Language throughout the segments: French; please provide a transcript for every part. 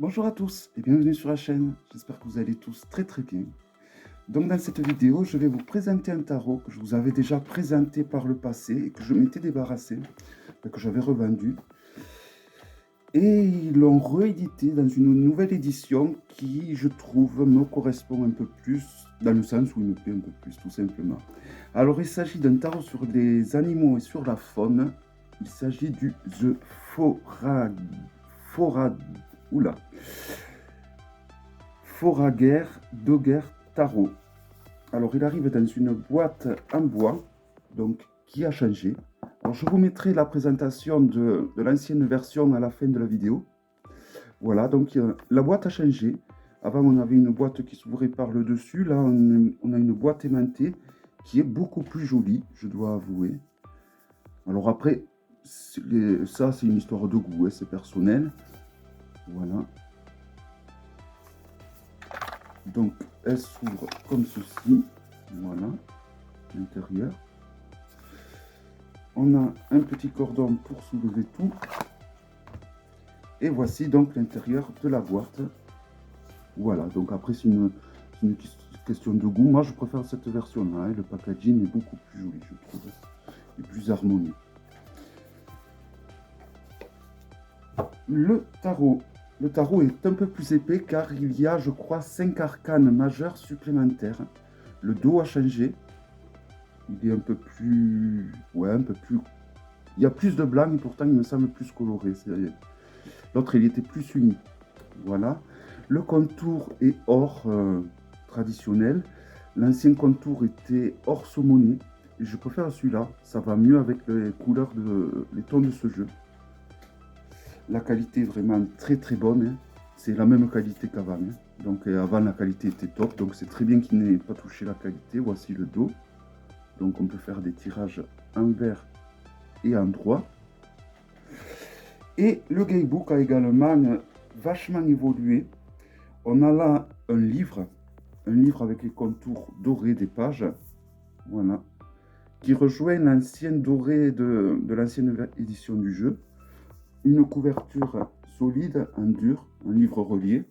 Bonjour à tous et bienvenue sur la chaîne. J'espère que vous allez tous très bien. Donc dans cette vidéo, je vais vous présenter un tarot que je vous avais déjà présenté par le passé et que je m'étais débarrassé, que j'avais revendu. Et ils l'ont réédité dans une nouvelle édition qui, je trouve, me correspond un peu plus, dans le sens où il me plaît un peu plus, tout simplement. Alors il s'agit d'un tarot sur les animaux et sur la faune. Il s'agit du The Oula. Forager Dogger Tarot. Alors, il arrive dans une boîte en bois, donc qui a changé. Alors, je vous mettrai la présentation de l'ancienne version à la fin de la vidéo. Voilà, donc la boîte a changé. Avant, on avait une boîte qui s'ouvrait par le dessus. Là, on a une boîte aimantée qui est beaucoup plus jolie, je dois avouer. Alors après, ça, c'est une histoire de goût, hein, c'est personnel. Voilà. Donc, elle s'ouvre comme ceci. Voilà, l'intérieur. On a un petit cordon pour soulever tout. Et voici donc l'intérieur de la boîte. Voilà, donc après c'est une question de goût. Moi je préfère cette version-là. Le packaging est beaucoup plus joli, je trouve. Et plus harmonieux. Le tarot. Le tarot est un peu plus épais car il y a, je crois, 5 arcanes majeures supplémentaires. Le dos a changé. Il est un peu plus... Ouais, un peu plus... Il y a plus de blanc et pourtant il me semble plus coloré. L'autre, il était plus uni. Voilà. Le contour est or traditionnel. L'ancien contour était or saumoné. Et je préfère celui-là. Ça va mieux avec les couleurs, les tons de ce jeu. La qualité est vraiment très bonne. Hein. C'est la même qualité qu'avant. Hein. Donc avant, la qualité était top. Donc c'est très bien qu'il n'ait pas touché la qualité. Voici le dos. Donc on peut faire des tirages envers et en droit. Et le Gaybook a également vachement évolué. On a là un livre avec les contours dorés des pages, voilà, qui rejoint l'ancienne dorée de l'ancienne édition du jeu. Une couverture solide en dur, un livre relié,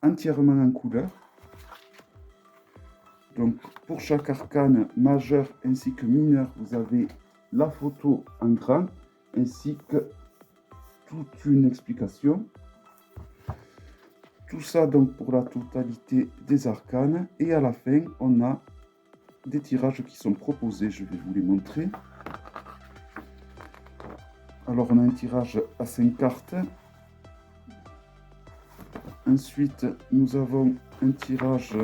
entièrement en couleur. Donc pour chaque arcane majeur ainsi que mineur, vous avez la photo en grand ainsi que toute une explication. Tout ça donc pour la totalité des arcanes. Et à la fin, on a des tirages qui sont proposés. Je vais vous les montrer. Alors on a un tirage à 5 cartes. Ensuite, nous avons un tirage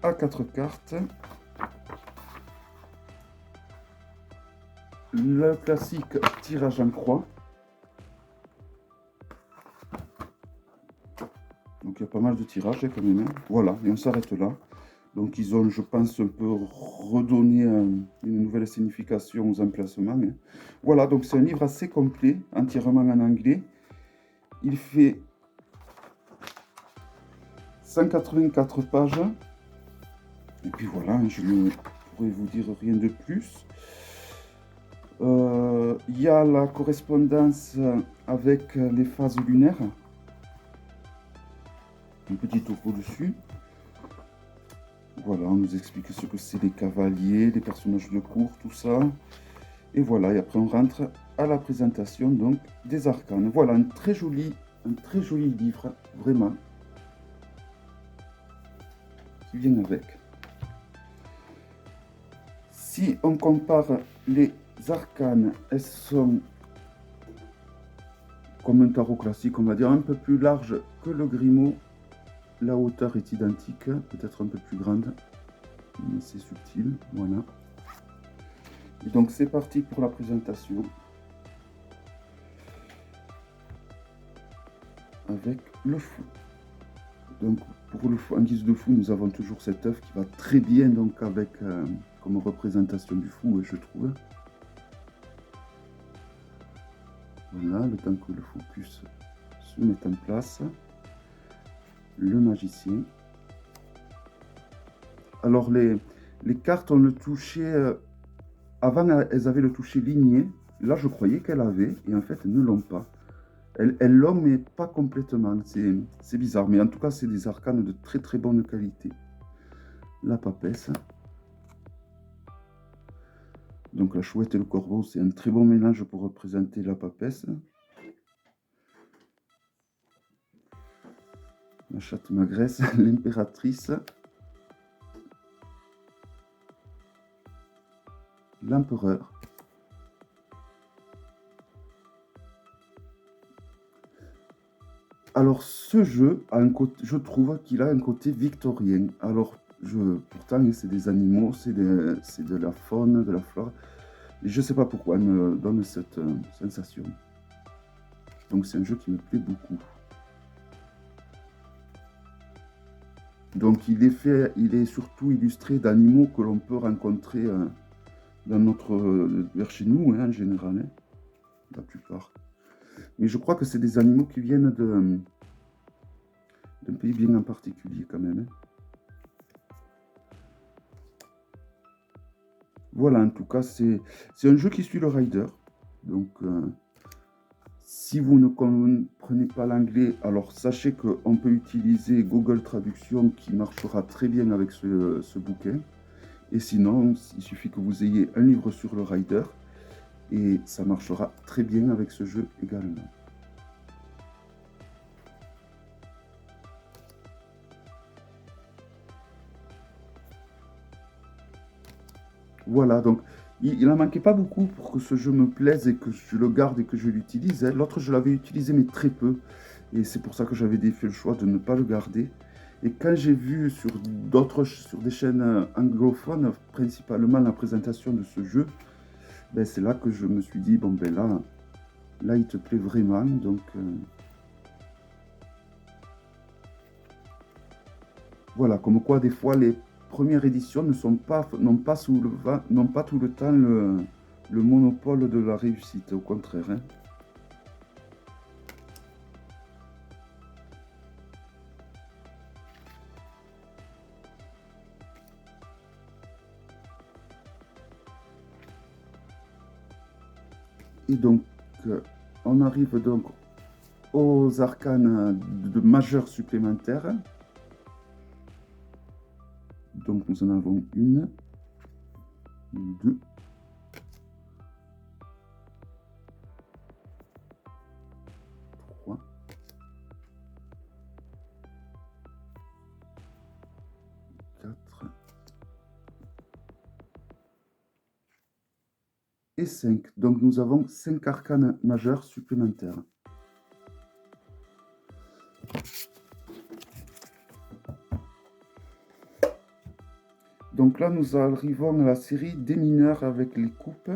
à 4 cartes. Le classique tirage en croix. Donc il y a pas mal de tirages quand même. Voilà, et on s'arrête là. Donc ils ont, je pense, un peu redonné une nouvelle signification aux emplacements. Voilà, donc c'est un livre assez complet, entièrement en anglais. Il fait 184 pages. Et puis voilà, je ne pourrais vous dire rien de plus. Il y a la correspondance avec les phases lunaires. Un petit topo dessus. Voilà, on nous explique ce que c'est les cavaliers, les personnages de cour, tout ça. Et voilà, et après on rentre à la présentation donc des arcanes. Voilà, un très joli livre, vraiment, qui vient avec. Si on compare les arcanes, elles sont comme un tarot classique, on va dire un peu plus large que le Grimaud. La hauteur est identique, peut-être un peu plus grande, mais c'est subtil, voilà. Et donc c'est parti pour la présentation. Avec le fou. Donc pour le fou, en guise de fou, nous avons toujours cet œuf qui va très bien donc avec comme représentation du fou, je trouve. Voilà, le temps que le focus se mette en place. Le magicien. Alors les cartes ont le toucher, avant elles avaient le toucher ligné, là je croyais qu'elles avaient, et en fait elles ne l'ont pas. Elle l'ont, mais pas complètement. C'est bizarre. Mais en tout cas, c'est des arcanes de très très bonne qualité. La papesse. Donc la chouette et le corbeau, c'est un très bon mélange pour représenter la papesse. La chatte magresse, l'impératrice. L'empereur. Alors ce jeu a un côté, je trouve qu'il a un côté victorien. Alors pourtant c'est des animaux, c'est de la faune, de la flore. Et je sais pas pourquoi elle me donne cette sensation. Donc c'est un jeu qui me plaît beaucoup. Donc il est surtout illustré d'animaux que l'on peut rencontrer vers chez nous, hein, en général, hein, la plupart. Mais je crois que c'est des animaux qui viennent d'un pays bien en particulier quand même. Hein. Voilà, en tout cas, c'est un jeu qui suit le rider. Donc, si vous ne comprenez pas l'anglais, alors sachez qu'on peut utiliser Google Traduction qui marchera très bien avec ce bouquin. Et sinon, il suffit que vous ayez un livre sur le rider et ça marchera très bien avec ce jeu également. Voilà, donc il n'en manquait pas beaucoup pour que ce jeu me plaise et que je le garde et que je l'utilise. Hein. L'autre, je l'avais utilisé, mais très peu. Et c'est pour ça que j'avais fait le choix de ne pas le garder. Et quand j'ai vu sur des chaînes anglophones, principalement la présentation de ce jeu, ben c'est là que je me suis dit, bon ben là il te plaît vraiment. Donc voilà, comme quoi des fois les premières éditions n'ont pas tout le temps le monopole de la réussite, au contraire. Hein. Et donc, on arrive donc aux arcanes majeurs supplémentaires. Donc, nous en avons une, deux, trois, quatre et 5. Donc, nous avons 5 arcanes majeurs supplémentaires. Donc là, nous arrivons à la série des mineurs avec les coupes.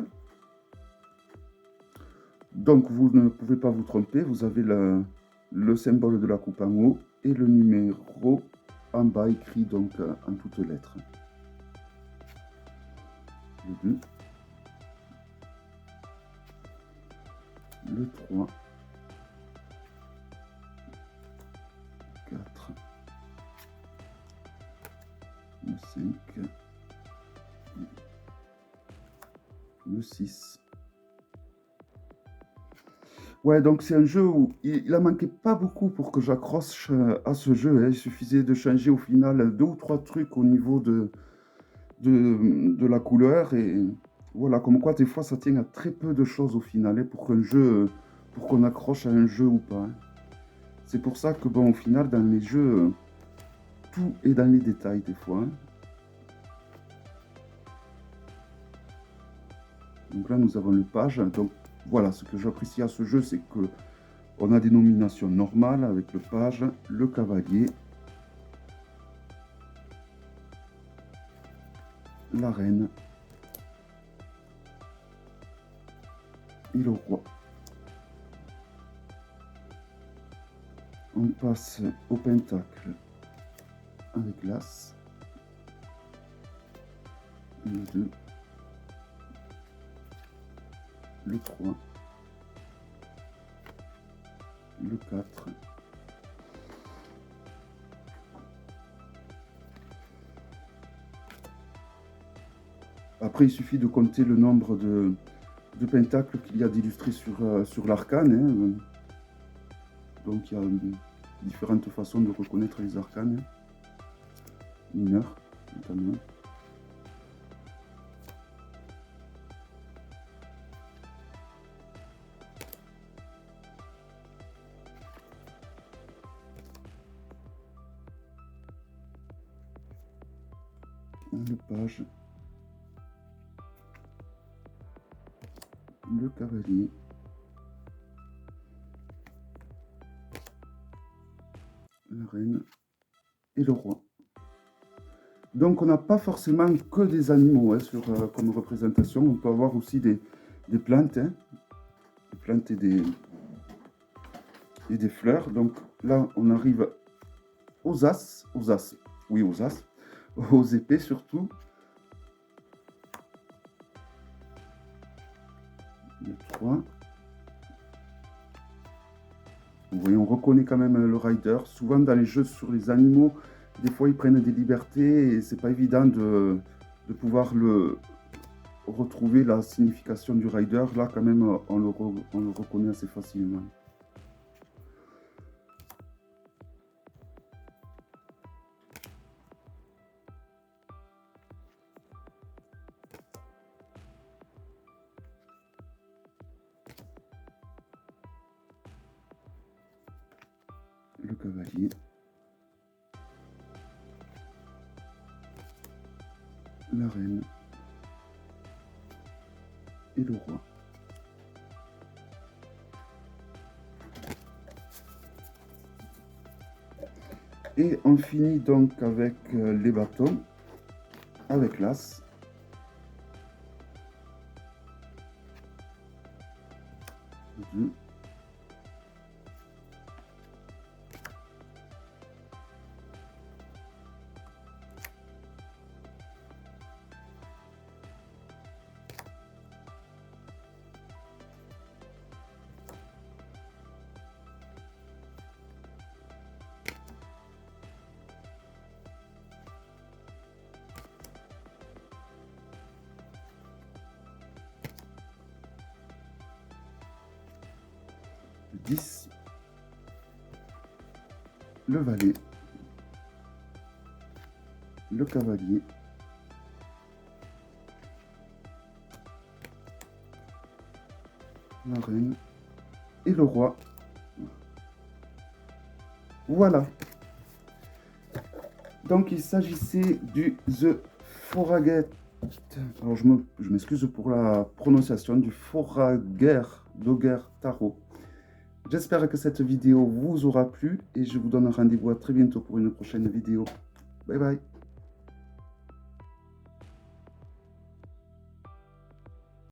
Donc vous ne pouvez pas vous tromper, vous avez le symbole de la coupe en haut et le numéro en bas écrit donc en toutes lettres. Le 2, le 3, 4, le 5, le 6. Ouais, donc c'est un jeu où il en manquait pas beaucoup pour que j'accroche à ce jeu. Hein. Il suffisait de changer au final 2 ou 3 trucs au niveau de la couleur. Et voilà, comme quoi des fois ça tient à très peu de choses au final hein, pour qu'on accroche à un jeu ou pas. Hein. C'est pour ça que bon, au final, dans les jeux, tout est dans les détails des fois. Hein. Donc là, nous avons le page. Donc voilà, ce que j'apprécie à ce jeu, c'est que on a des nominations normales avec le page, le cavalier, la reine et le roi. On passe au pentacle avec l'as, le 2, le 3, le 4, après il suffit de compter le nombre de pentacles qu'il y a d'illustrés sur l'arcane. Hein. Donc il y a différentes façons de reconnaître les arcanes mineurs, notamment. Le page, le cavalier, la reine et le roi. Donc on n'a pas forcément que des animaux comme représentation, on peut avoir aussi des plantes, des plantes et des fleurs. Donc là on arrive aux as, aux épées surtout. Les 3. Vous voyez, on reconnaît quand même le rider. Souvent dans les jeux sur les animaux, des fois ils prennent des libertés et c'est pas évident de pouvoir retrouver la signification du rider. Là quand même on le reconnaît assez facilement. Le cavalier, la reine et le roi. Et on finit donc avec les bâtons, avec l'as. Deux. Le 10, le valet, le cavalier, la reine et le roi. Voilà. Donc il s'agissait du The Forager. Alors je m'excuse pour la prononciation, du Forager Dogger Tarot. J'espère que cette vidéo vous aura plu et je vous donne rendez-vous à très bientôt pour une prochaine vidéo. Bye bye.